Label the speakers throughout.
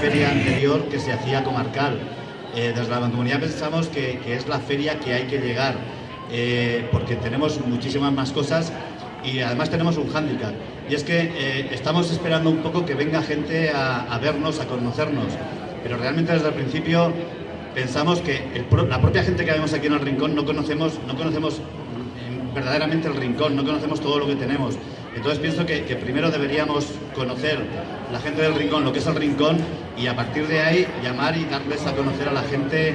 Speaker 1: feria anterior que se hacía comarcal. Desde la Mancomunidad pensamos que es la feria que hay que llegar, porque tenemos muchísimas más cosas y además tenemos un hándicap, y es que estamos esperando un poco que venga gente a vernos, a conocernos, pero realmente desde el principio pensamos que la propia gente que vemos aquí en el Rincón no conocemos verdaderamente el Rincón, no conocemos todo lo que tenemos. Entonces pienso que primero deberíamos conocer la gente del Rincón, lo que es el Rincón, y a partir de ahí llamar y darles a conocer a la gente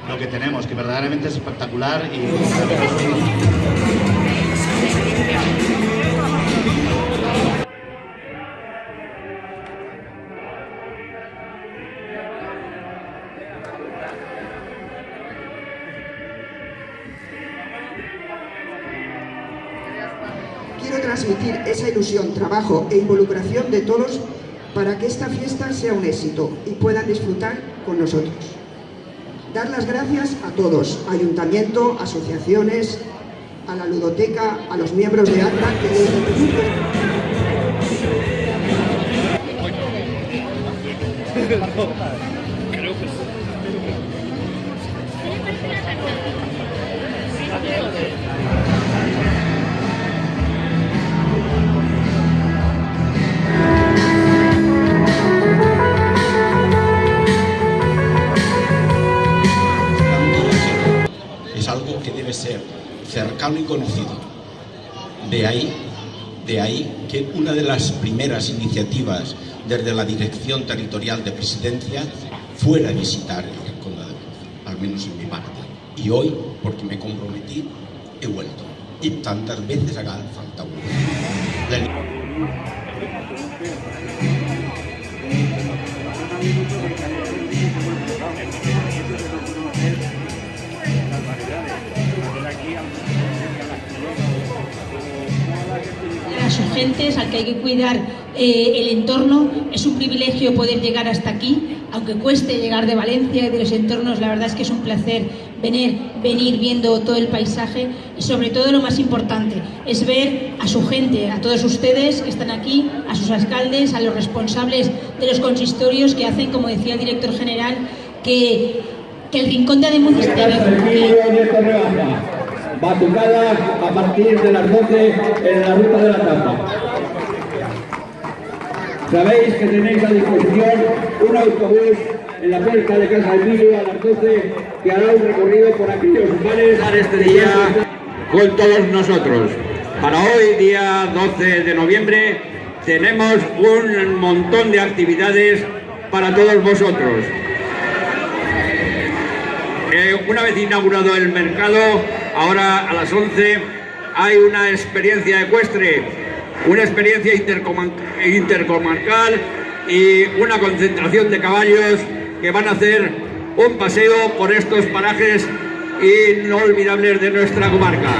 Speaker 1: lo que tenemos, que verdaderamente es espectacular
Speaker 2: Quiero transmitir esa ilusión, trabajo e involucración de todos para que esta fiesta sea un éxito y puedan disfrutar con nosotros. Dar las gracias a todos, ayuntamiento, asociaciones, a la ludoteca, a los miembros de ACTA que desde el principio...
Speaker 3: Es algo que debe ser cercano y conocido. De ahí que una de las primeras iniciativas desde la Dirección Territorial de Presidencia fuera visitar el Rincón de Ademuz, al menos en mi parte. Y hoy, porque me comprometí, he vuelto. Y tantas veces haga falta uno.
Speaker 4: A sus gentes, al que hay que cuidar el entorno. Es un privilegio poder llegar hasta aquí, aunque cueste llegar de Valencia y de los entornos. La verdad es que es un placer venir viendo todo el paisaje, y sobre todo lo más importante es ver a su gente, a todos ustedes que están aquí, a sus alcaldes, a los responsables de los consistorios que hacen, como decía el director general, que el Rincón de Ademuz esté vivo.
Speaker 5: Batucada a partir de las 12 en la ruta de la Tapa. Sabéis que tenéis a disposición un autobús en la puerta de Casa Emilio a las 12 que hará un recorrido por aquellos lugares a este día con todos nosotros. Para hoy, día 12 de noviembre, tenemos un montón de actividades para todos vosotros. Una vez inaugurado el mercado, ahora a las 11 hay una experiencia ecuestre, una experiencia intercomarcal y una concentración de caballos que van a hacer un paseo por estos parajes inolvidables de nuestra comarca.